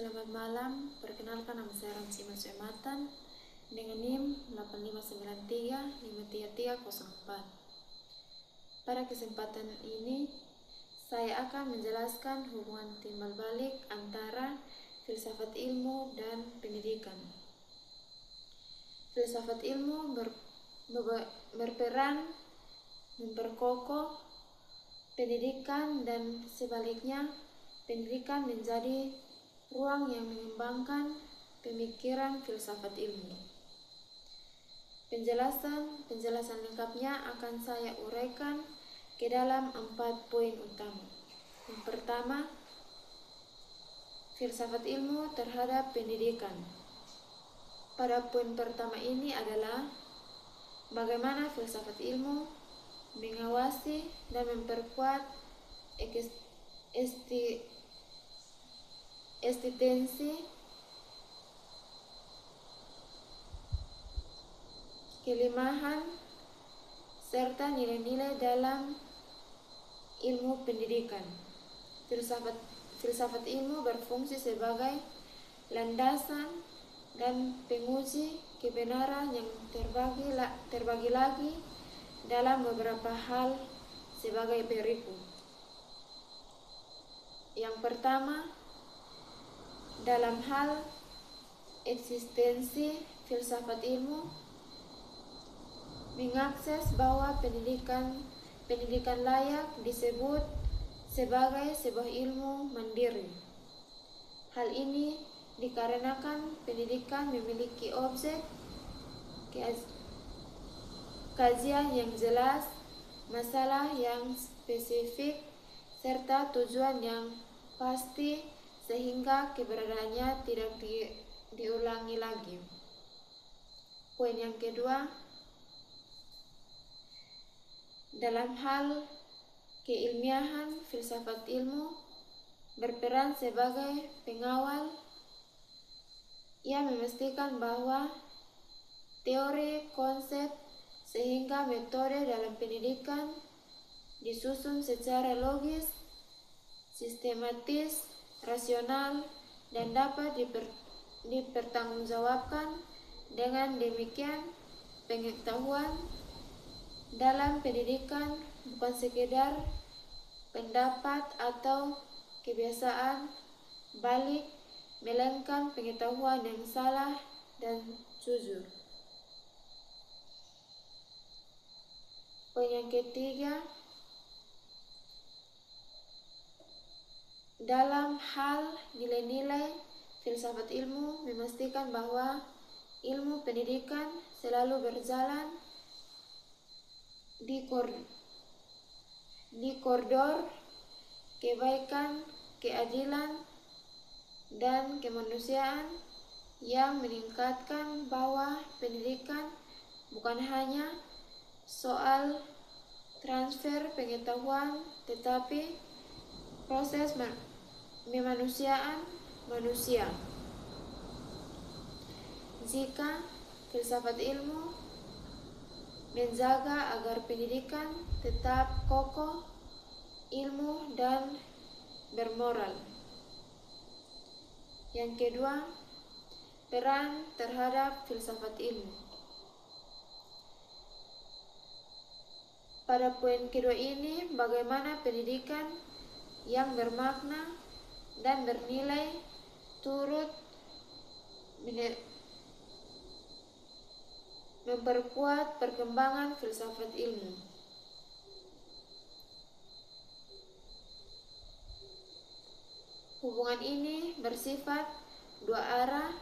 Selamat malam, perkenalkan nama saya Ramsi Maswematan dengan NIM 8593530304. Pada kesempatan ini, saya akan menjelaskan hubungan timbal balik antara filsafat ilmu dan pendidikan. Filsafat ilmu berperan memperkokoh pendidikan dan sebaliknya, pendidikan menjadi ruang yang mengembangkan pemikiran filsafat ilmu. Penjelasan lengkapnya akan saya uraikan ke dalam 4 poin utama. Yang pertama, filsafat ilmu terhadap pendidikan. Pada poin pertama ini adalah bagaimana filsafat ilmu mengawasi dan memperkuat eksistensi, kelemahan, serta nilai-nilai dalam ilmu pendidikan. Filsafat ilmu berfungsi sebagai landasan dan penguji kebenaran yang terbagi lagi dalam beberapa hal sebagai berikut. Yang pertama, dalam hal eksistensi, filsafat ilmu mengakses bahwa pendidikan layak disebut sebagai sebuah ilmu mandiri. Hal ini dikarenakan pendidikan memiliki objek kajian yang jelas, masalah yang spesifik, serta tujuan yang pasti sehingga keberadaannya tidak diulangi lagi. Poin yang kedua, dalam hal keilmiahan, filsafat ilmu berperan sebagai pengawal. Ia memastikan bahwa teori, konsep, sehingga metode dalam pendidikan disusun secara logis, sistematis, rasional, dan dapat dipertanggungjawabkan. Dengan demikian, pengetahuan dalam pendidikan bukan sekedar pendapat atau kebiasaan, balik melainkan pengetahuan yang salah dan jujur. Poin yang ketiga, dalam hal nilai-nilai, filsafat ilmu memastikan bahwa ilmu pendidikan selalu berjalan di koridor kebaikan, keadilan, dan kemanusiaan yang meningkatkan bahwa pendidikan bukan hanya soal transfer pengetahuan, tetapi proses kemanusiaan manusia. Jika filsafat ilmu menjaga agar pendidikan tetap kokoh, ilmu, dan bermoral. Yang kedua, peran terhadap filsafat ilmu. Pada poin kedua ini, bagaimana pendidikan yang bermakna dan bernilai turut memperkuat perkembangan filsafat ilmu. Hubungan ini bersifat dua arah.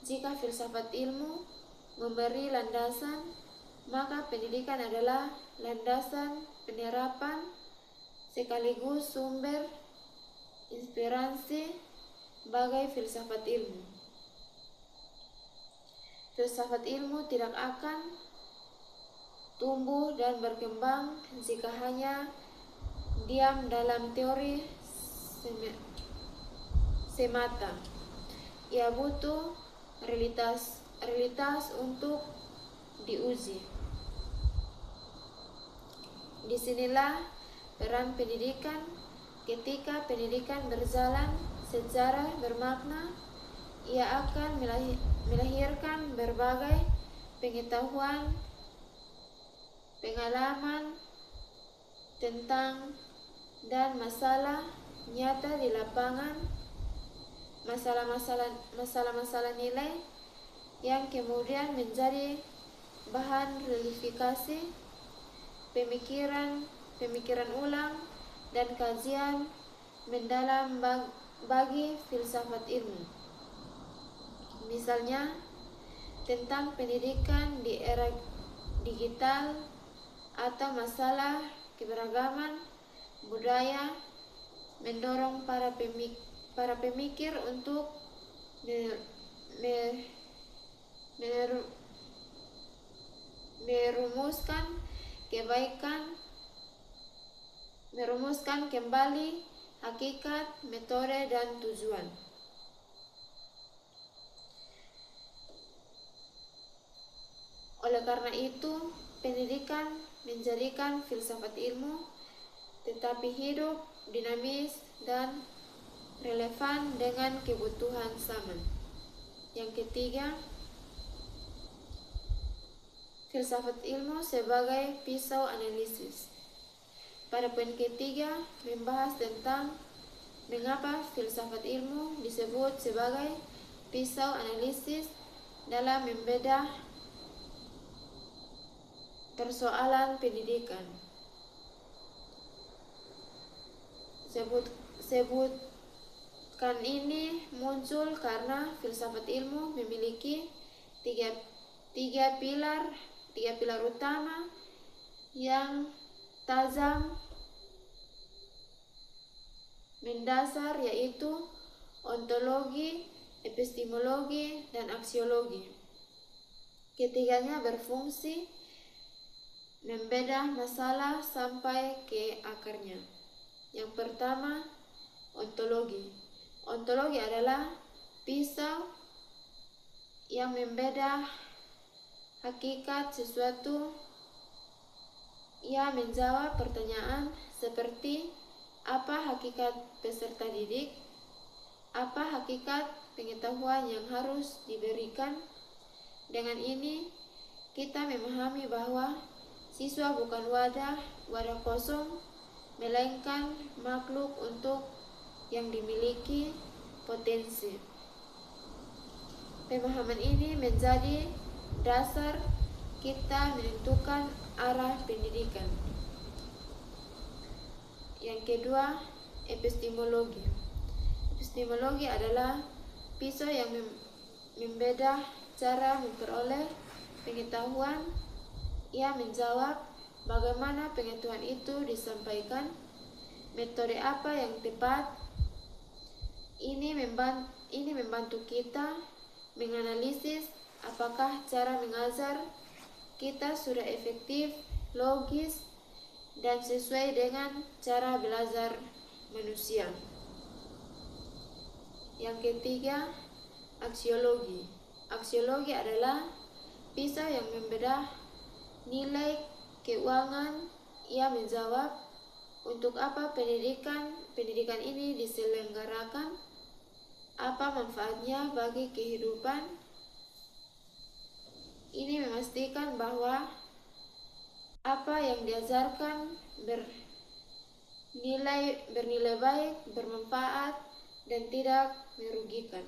Jika filsafat ilmu memberi landasan, maka pendidikan adalah landasan penerapan sekaligus sumber inspirasi bagi filsafat ilmu. Filsafat ilmu tidak akan tumbuh dan berkembang jika hanya diam dalam teori semata. Ia butuh realitas untuk diuji. Disinilah peran pendidikan ketika pendidikan berjalan secara bermakna, ia akan melahirkan berbagai pengetahuan, pengalaman tentang dan masalah nyata di lapangan, masalah-masalah nilai yang kemudian menjadi bahan relifikasi, pemikiran ulang, dan kajian mendalam bagi filsafat ilmu. Misalnya, tentang pendidikan di era digital atau masalah keberagaman budaya, mendorong para pemikir untuk merumuskan kembali hakikat, metode, dan tujuan. Oleh karena itu, pendidikan menjadikan filsafat ilmu tetapi hidup, dinamis, dan relevan dengan kebutuhan zaman. Yang ketiga, filsafat ilmu sebagai pisau analisis. Pada poin ketiga, membahas tentang mengapa filsafat ilmu disebut sebagai pisau analisis dalam membedah persoalan pendidikan. Sebutkan ini muncul karena filsafat ilmu memiliki tiga pilar utama yang tajam mendasar, yaitu ontologi, epistemologi, dan aksiologi. Ketiganya berfungsi membedah masalah sampai ke akarnya. Yang pertama, ontologi. Ontologi adalah pisau yang membedah hakikat sesuatu. Ia menjawab pertanyaan seperti apa hakikat peserta didik, apa hakikat pengetahuan yang harus diberikan. Dengan ini, kita memahami bahwa siswa bukan wadah kosong, melainkan makhluk untuk yang dimiliki potensi. Pemahaman ini menjadi dasar kita menentukan arah pendidikan. Yang kedua, epistemologi. Epistemologi adalah pisau yang membedah cara memperoleh pengetahuan. Ia menjawab bagaimana pengetahuan itu disampaikan, metode apa yang tepat. Ini membantu kita menganalisis apakah cara mengajar kita sudah efektif, logis, dan sesuai dengan cara belajar manusia. Yang ketiga, aksiologi. Aksiologi adalah pisau yang membedah nilai keuangan. Ia menjawab untuk apa pendidikan ini diselenggarakan, apa manfaatnya bagi kehidupan. Ini memastikan bahwa apa yang diajarkan bernilai baik, bermanfaat, dan tidak merugikan,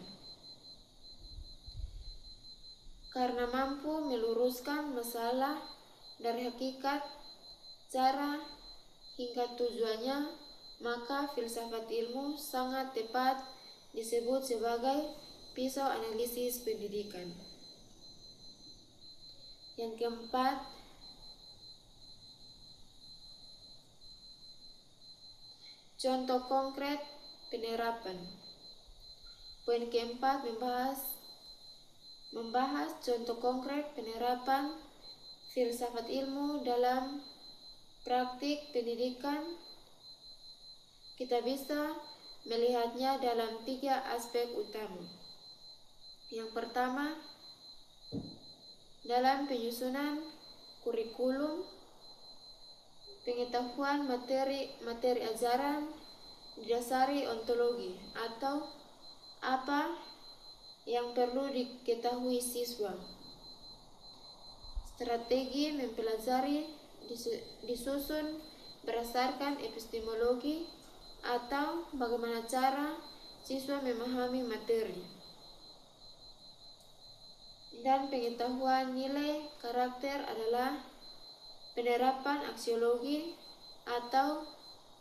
karena mampu meluruskan masalah dari hakikat, cara, hingga tujuannya. Maka filsafat ilmu sangat tepat disebut sebagai pisau analisis pendidikan. Yang keempat, contoh konkret penerapan. Poin keempat membahas contoh konkret penerapan filsafat ilmu dalam praktik pendidikan. Kita bisa melihatnya dalam 3 aspek utama. Yang pertama, dalam penyusunan kurikulum, pengetahuan materi ajaran didasari ontologi atau apa yang perlu diketahui siswa. Strategi mempelajari disusun berdasarkan epistemologi atau bagaimana cara siswa memahami materi. Dan pengetahuan nilai karakter adalah penerapan aksiologi atau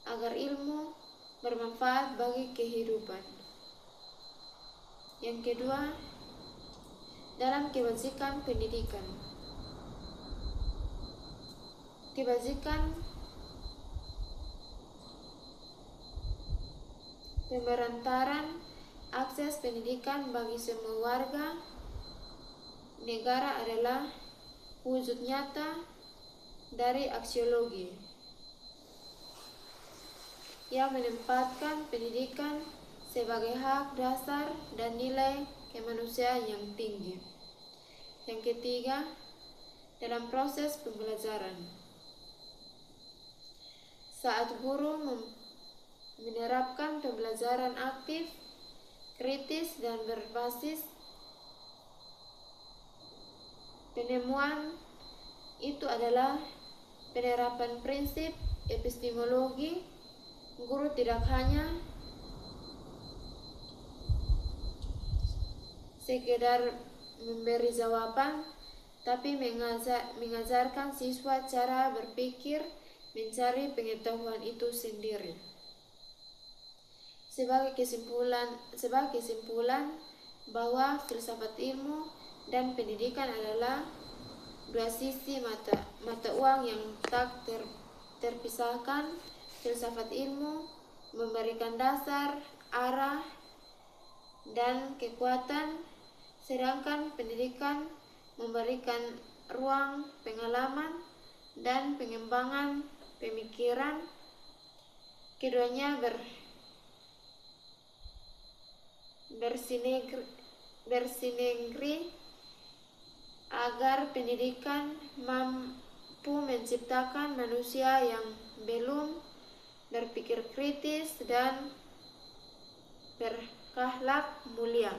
agar ilmu bermanfaat bagi kehidupan. Yang kedua, dalam kebajikan pendidikan. Kebajikan pemberantaran akses pendidikan bagi semua warga negara adalah wujud nyata dari aksiologi yang menempatkan pendidikan sebagai hak dasar dan nilai kemanusiaan yang tinggi. Yang ketiga, dalam proses pembelajaran. Saat guru menerapkan pembelajaran aktif, kritis, dan berbasis penemuan, itu adalah penerapan prinsip epistemologi. Guru tidak hanya sekedar memberi jawaban, tapi mengajarkan siswa cara berpikir, mencari pengetahuan itu sendiri. Sebagai kesimpulan bahwa filsafat ilmu dan pendidikan adalah dua sisi mata uang yang tak terpisahkan. Filsafat ilmu memberikan dasar, arah, dan kekuatan, sedangkan pendidikan memberikan ruang pengalaman dan pengembangan pemikiran. Keduanya bersinergi agar pendidikan mampu menciptakan manusia yang belum berpikir kritis dan berakhlak mulia.